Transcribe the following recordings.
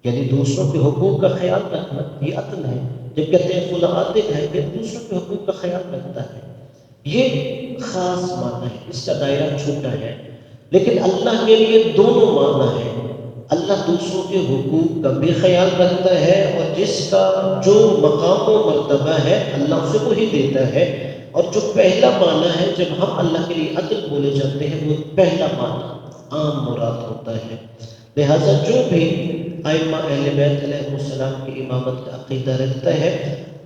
یعنی دوسروں کے حقوق کا خیال رکھنا یہ عدل ہے. جب کہتے ہیں فلاں عادل ہے کہ دوسروں کے حقوق کا خیال رکھتا ہے، یہ خاص معنی ہے، اس کا دائرہ چھوٹا ہے. لیکن اللہ کے لیے دونوں معنی ہے. اللہ دوسروں کے حقوق کا بھی خیال رکھتا ہے، اور جس کا جو مقام و مرتبہ ہے اللہ اسے وہی دیتا ہے. اور جو پہلا معنی ہے جب ہم اللہ کے لیے عدل بولے جاتے ہیں وہ پہلا معنی عام مراد ہوتا ہے. لہذا جو بھی ائمہ اہل بیت علیہ السلام کی امامت کا عقیدہ رکھتا ہے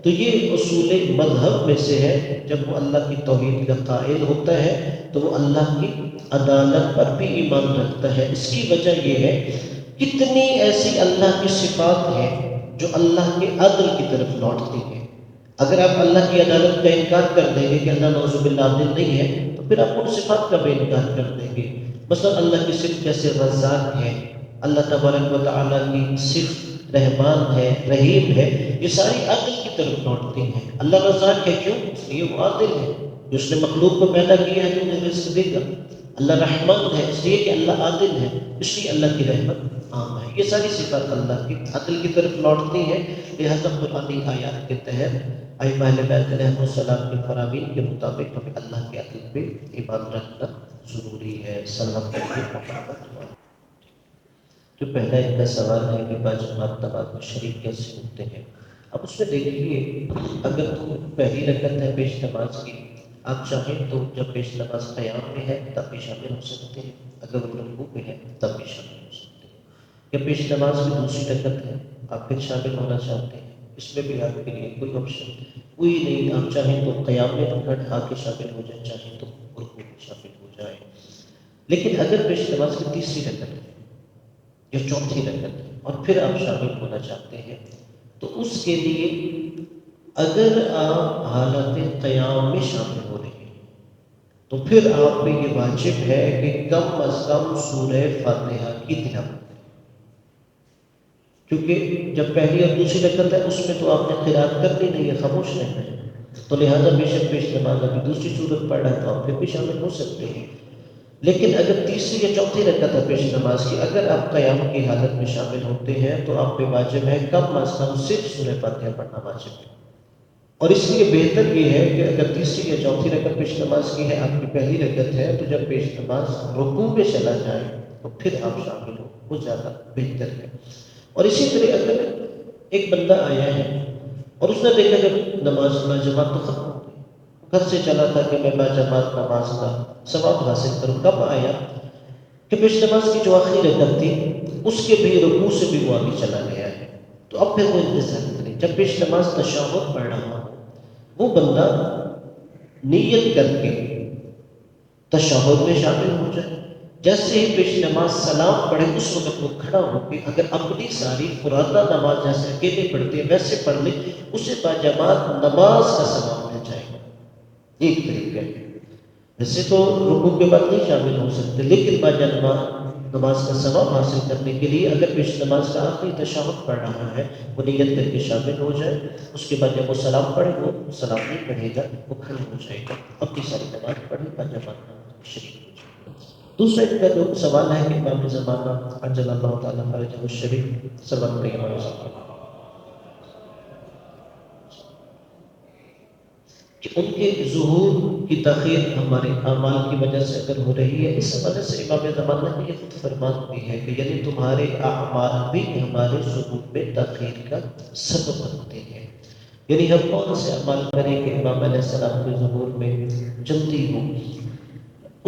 تو یہ اصول مذہب میں سے ہے. جب وہ اللہ کی توحید کا قائل ہوتا ہے تو وہ اللہ کی عدالت پر بھی ایمان رکھتا ہے. اس کی وجہ یہ ہے کتنی ایسی اللہ کی صفات ہیں جو اللہ کے عدل کی طرف لوٹتی ہیں. اگر آپ اللہ کی عدالت کا انکار کر دیں گے کہ اللہ نعوذ باللہ عادل نہیں ہے تو پھر آپ ان صفات کا بھی انکار کر دیں گے. مثلا اللہ کی صفت جیسے رزاق ہے، اللہ تبارک و تعالیٰ کی صفت رحمان ہے، رحیم ہے، یہ ساری عدل کی طرف لوٹتی ہیں. اللہ رزاق ہے کیوں؟ اس لیے وہ عادل ہے، جس نے مخلوق کو پیدا کیا ہے تو انہیں رزق دے گا. اللہ رحمان ہے اس لیے کہ اللہ عادل ہے، اس لیے اللہ کی رحمت عام ہے. یہ ساری صفات اللہ کی عدل کی طرف لوٹتی ہیں. لہذا قرآنی آیات کے تحت ائمہ اہل بیت علیہ السلام کے فرامین کے مطابق ہمیں اللہ کے عدل پہ ایمان رکھنا ضروری ہے. سلام علیکم. جو پہلا ان کا سوال ہے کہ باجماعت نماز میں شریک کیسے ہوتے ہیں. اب اس میں دیکھیے، اگر تو پہلی رکعت ہے پیش نماز کی، آپ چاہیں تو جب پیش نماز قیام میں ہے تب بھی شامل ہو سکتے ہیں، اگر وہ رکوع میں ہے تب بھی شامل ہو سکتے ہیں. یا پیش نماز میں دوسری رکعت ہے، آپ پھر شامل ہونا چاہتے ہیں، اس میں بھی آپ کے لیے کوئی آپشن کوئی نہیں. آپ چاہیں تو قیام میں رکعت آ کے شامل ہو جائیں، چاہیں تو رکوع میں شامل ہو جائیں. لیکن اگر پیش نماز کی تیسری رکعت ہے یا چوتھی رکعت اور پھر آپ شامل ہونا چاہتے ہیں تو اس کے لیے اگر آپ حالت قیام میں شامل ہو رہے ہیں تو پھر آپ پہ یہ واجب ہے کہ کم از کم سورہ فاتحہ کی تلاوت کریں. کیونکہ جب پہلی اور دوسری رکعت ہے اس میں تو آپ نے قرات کرنی نہیں ہے، خاموش رہنا ہے. تو لہٰذا بے شک پیش نماز ابھی دوسری صورت پڑھ رہا ہے تو آپ پھر بھی شامل ہو سکتے ہیں. لیکن اگر تیسری یا چوتھی رکعت ہے پیش نماز کی، اگر آپ قیام کی حالت میں شامل ہوتے ہیں تو آپ پہ واجب ہے کم از کم صرف سورہ فاتحہ پڑھنا واجب ہے. اور اس لیے بہتر یہ ہے کہ اگر تیسری یا چوتھی رکعت پیش نماز کی ہے، آپ کی پہلی رکعت ہے، تو جب پیش نماز رکوع میں چلا جائے تو پھر آپ شامل ہو، وہ زیادہ بہتر ہے. اور اسی طرح اگر ایک بندہ آیا ہے اور اس نے دیکھا جب نماز جماعت تو ختم ہو گئی، گھر سے چلا تھا کہ میں باجماعت نماز کا ثواب حاصل کروں، کب آیا کہ پیش نماز کی جو آخری رکعت تھی اس کے بھی رکوع سے بھی وہ آگے چلا گیا ہے، تو اب پھر وہ انتظار کرے. جب پیش نماز تشہد پڑھ رہا ہو وہ بندہ نیت کر کے تشہد میں شامل ہو جائے. جیسے ہی پیش نماز سلام پڑھے اس وقت وہ کھڑا ہو کے اگر اپنی ساری فرادہ نماز جیسے اکیلے پڑھتے ہیں ویسے پڑھ لے، اسے باجماعت نماز کا ثواب مل جائے گا. ایک طریقہ ہے. ویسے تو رکوع کے بعد نہیں شامل ہو سکتے، لیکن باجماعت نماز کا ثواب حاصل کرنے کے لیے اگر پیش نماز کا آخری تشہد پڑھ رہا ہے وہ نیت کر کے شامل ہو جائے. اس کے بعد جب وہ سلام پڑھے وہ سلام نہیں پڑھے گا، وہ کھڑا ہو جائے گا، اپنی ساری نماز پڑھے باجماعت شریک ہو جائے گا. دوسرا ان کا جو سوال ہے کہ امام زمانہ عجل اللہ تعالیٰ فرجہ الشریف سلام علیہ وسلم کہ ان کے ظہور کی تاخیر ہمارے اعمال کی وجہ سے اگر ہو رہی ہے، اس وجہ سے امام زمانہ نے یہ خود فرمان بھی ہے کہ یعنی تمہارے اعمال بھی ہمارے ظہور میں تاخیر کا سبب بنتے ہیں. یعنی ہم کون سے عمل کریں کہ امام علیہ السلام کے ظہور میں جلدی ہو.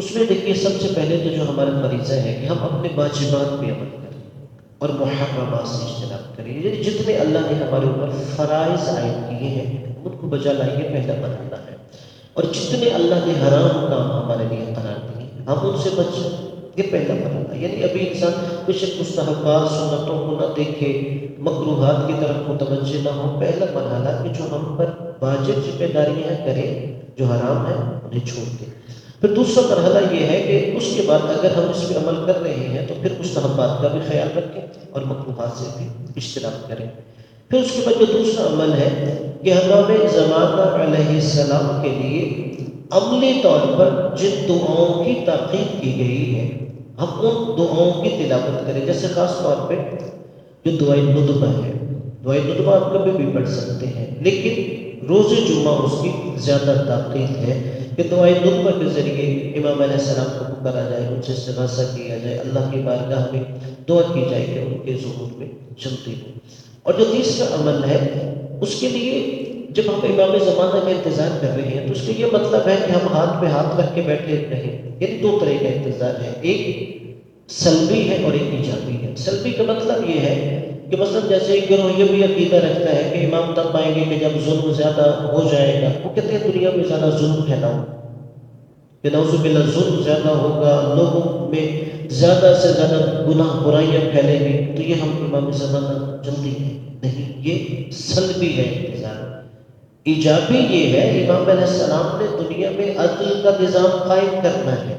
اس میں دیکھیے سب سے پہلے تو جو ہمارا فریضہ ہے کہ ہم اپنے واجبات پہ عمل کریں اور محرمات سے اجتناب کریں. یعنی جتنے اللہ نے ہمارے اوپر فرائض عائد کیے ہیں ان کو بجا لائیے، پہلا مرحلہ ہے. اور جتنے اللہ نے حرام کام ہمارے لیے قرار دیے ہم ان سے بچیں، یہ پہلا مرحلہ. یعنی ابھی انسان کچھ مستحبات سنتوں کو نہ دیکھے، مکروہات کی طرف متوجہ نہ ہو. پہلا مرحلہ کہ جو ہم پر واجب ذمہ داریاں کریں، جو حرام ہے انہیں چھوڑ دیں. پھر دوسرا مرحلہ یہ ہے کہ اس کے بعد اگر ہم اس پہ عمل کر رہے ہیں تو پھر مستحبات کا بھی خیال رکھیں اور مکروہات سے بھی اجتناب کریں. پھر اس کے بعد جو دوسرا عمل ہے کہ امام زمانہ علیہ السلام کے لیے عملی طور پر جن دعاؤں کی تاکید کی گئی ہے ہم ان دعاؤں کی تلاوت کریں. جیسے خاص طور پہ جو دعائے ندبہ ہے، دعائے ندبہ آپ کبھی بھی پڑھ سکتے ہیں، لیکن روز جمعہ اس کی زیادہ تاکید ہے کہ دعائے ندبہ کے ذریعے امام علیہ السلام کو پکارا جائے، ان سے استغاثہ کیا جائے، اللہ کی بارگاہ میں دعا کی جائے کہ ان کے ظہور میں جلدی ہو۔ اور جو تیسرا عمل ہے، اس کے لیے جب ہم امام زمانہ کا انتظار کر رہے ہیں تو اس کا یہ مطلب ہے کہ ہم ہاتھ پہ ہاتھ رکھ کے بیٹھے رہیں، یعنی دو طرح کا انتظار ہے، ایک سلبی ہے اور ایک ایجابی ہے۔ سلبی کا مطلب یہ ہے کہ مثلا جیسے ایک گروہ یہ بھی عقیدہ رکھتا ہے کہ امام تب پائیں گے کہ جب ظلم زیادہ ہو جائے گا، وہ کہتے ہیں دنیا میں زیادہ ظلم پھیلاؤ، کہ نعوذ باللہ ظلم زیادہ ہوگا، لوگوں میں زیادہ سے زیادہ گناہ برائیاں پھیلیں گی، تو یہ ہم امام زمانہ جلدی ہے نہیں، یہ سلبی ہے انتظار۔ ایجابی یہ ہے امام علیہ السلام نے دنیا میں عدل کا نظام قائم کرنا ہے،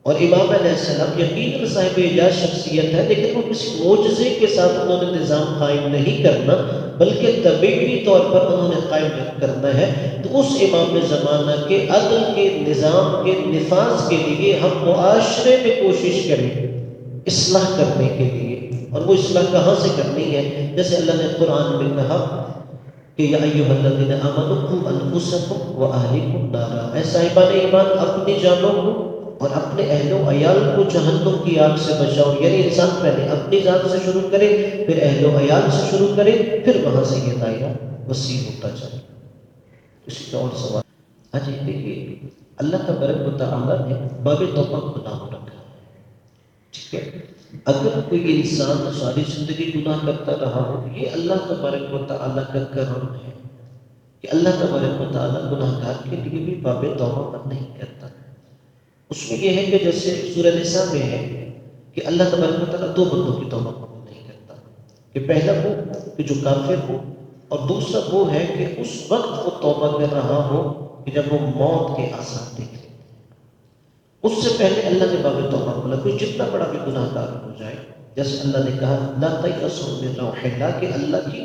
اور امام علیہ السلام یقیناً صاحب اعجاز شخصیت ہے، لیکن وہ کسی معجزے کے ساتھ انہوں نے نظام قائم نہیں کرنا، بلکہ طبیعی طور پر انہوں نے قائم کرنا ہے۔ تو اس امام زمانہ کے عدل کے نظام کے نفاذ کے لیے ہم معاشرے میں کوشش کریں اصلاح کرنے کے لیے، اور وہ اصلاح کہاں سے کرنی ہے؟ جیسے اللہ نے قرآن میں کہا کہ یا ایھا الذین آمنوا قوا انفسکم واہلیکم نارا، اے صاحبان ایمان اپنی جانوں کو اور اپنے اہل و عیال کو جہنم کی آگ سے بچاؤ۔ یعنی انسان پہلے اپنی ذات سے شروع کرے، پھر اہل و عیال سے شروع کرے، پھر وہاں سے یہ دائرہ وسیع ہوتا چلے۔ اسی کا اور سوال ہاں جی دیکھیے، اللہ تبارک و تعالیٰ نے باب توبہ گناہ رکھا ہے، ٹھیک ہے؟ اگر کوئی انسان ساری زندگی گناہ کرتا رہا ہو، یہ اللہ تبارک و تعالیٰ کا کرم ہے کہ اللہ تبارک و تعالیٰ گناہ گار کے لیے بھی باب توبہ بند نہیں کرتا۔ اس میں یہ ہے کہ جیسے سورہ نساء میں ہے کہ اللہ تبارک و تعالیٰ دو بندوں کی توبہ قبول نہیں کرتا، کہ پہلا وہ کہ جو کافر ہو، اور دوسرا وہ ہے کہ اس وقت وہ توبہ کر رہا ہو کہ جب وہ موت کے آثار دیکھ لے۔ اس سے پہلے اللہ نے باب توبہ کھولا۔ کوئی جتنا بڑا بھی گناہ گار ہو جائے، جیسے اللہ نے کہا لا تیأسوا من روح اللہ، کہ اللہ کی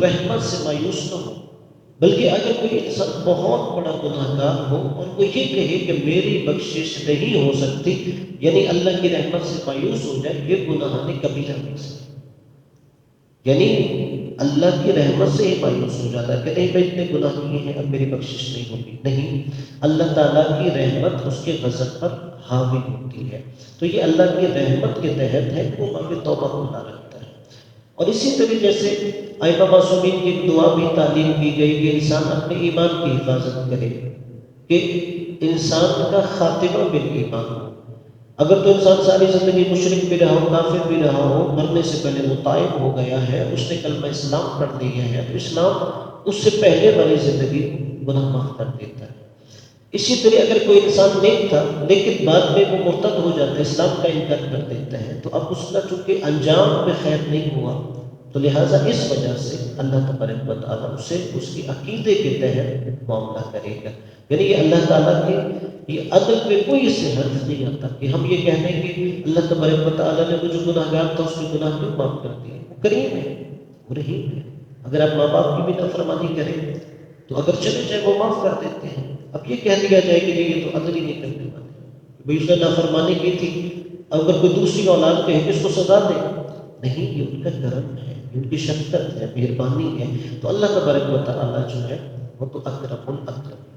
رحمت سے مایوس نہ ہو، بلکہ اگر کوئی انسان بہت بڑا گناہ گار ہو اور وہ یہ کہے کہ میری بخشش نہیں ہو سکتی، یعنی اللہ کی رحمت سے مایوس ہو جائے، یہ گناہ کبیرہ میں سے، یعنی اللہ کی رحمت سے ہی مایوس ہو جاتا ہے کہ نہیں میں اتنے گناہ کیے ہیں اب میری بخشش نہیں ہوگی، نہیں، اللہ تعالیٰ کی رحمت اس کے غضب پر حاوی ہوتی ہے۔ تو یہ اللہ کی رحمت کے تحت ہے کہ وہ باب توبہ کھلا رکھتا ہے۔ اور اسی طرح جیسے ائمہ معصومین کی دعا بھی تعلیم کی گئی کہ انسان اپنے ایمان کی حفاظت کرے، کہ انسان کا خاتمہ بالایمان ہو۔ اگر تو انسان ساری زندگی مشرک بھی رہا ہو، کافر بھی رہا ہو، مرنے سے پہلے وہ طائب ہو گیا ہے، اس نے کلمہ اسلام پڑھ لیا ہے، تو اسلام اس سے پہلے والی زندگی گناہ معاف کر دیتا ہے۔ اسی طرح اگر کوئی انسان نیک تھا لیکن بعد میں وہ مرتد ہو جاتا ہے، اسلام کا انکار کر دیتا ہے، تو اب اس کا چونکہ انجام میں خیر نہیں ہوا، تو لہٰذا اس وجہ سے اللہ تبارک و تعالیٰ اسے اس کی عقیدے کے تحت معاملہ کرے گا۔ یعنی یہ اللہ تعالیٰ کے یہ عدل پہ کوئی اس سے حرف نہیں آتا کہ ہم یہ کہہ دیں کہ اللہ تبارک و تعالیٰ نے وہ جو گناہ گار تھا اس کے گناہ کیوں معاف کر دیے۔ وہ کریم ہے، وہ رحیم ہے۔ اگر آپ ماں باپ کی بھی نافرمانی کریں تو اگر چلے جائے وہ معاف کر دیتے ہیں۔ اب یہ کہہ دیا جائے کہ یہ تو عدل ہی نہیں کرنے والے، بھئی اس نے نافرمانی کی تھی، اگر کوئی دوسری اولاد کہے کہ اس کو سزا دے، نہیں، یہ ان کا کرم ہے، ان کی شفقت ہے، مہربانی ہے۔ تو اللہ تبارک و تعالیٰ جو ہے وہ تو اکرم الاکرم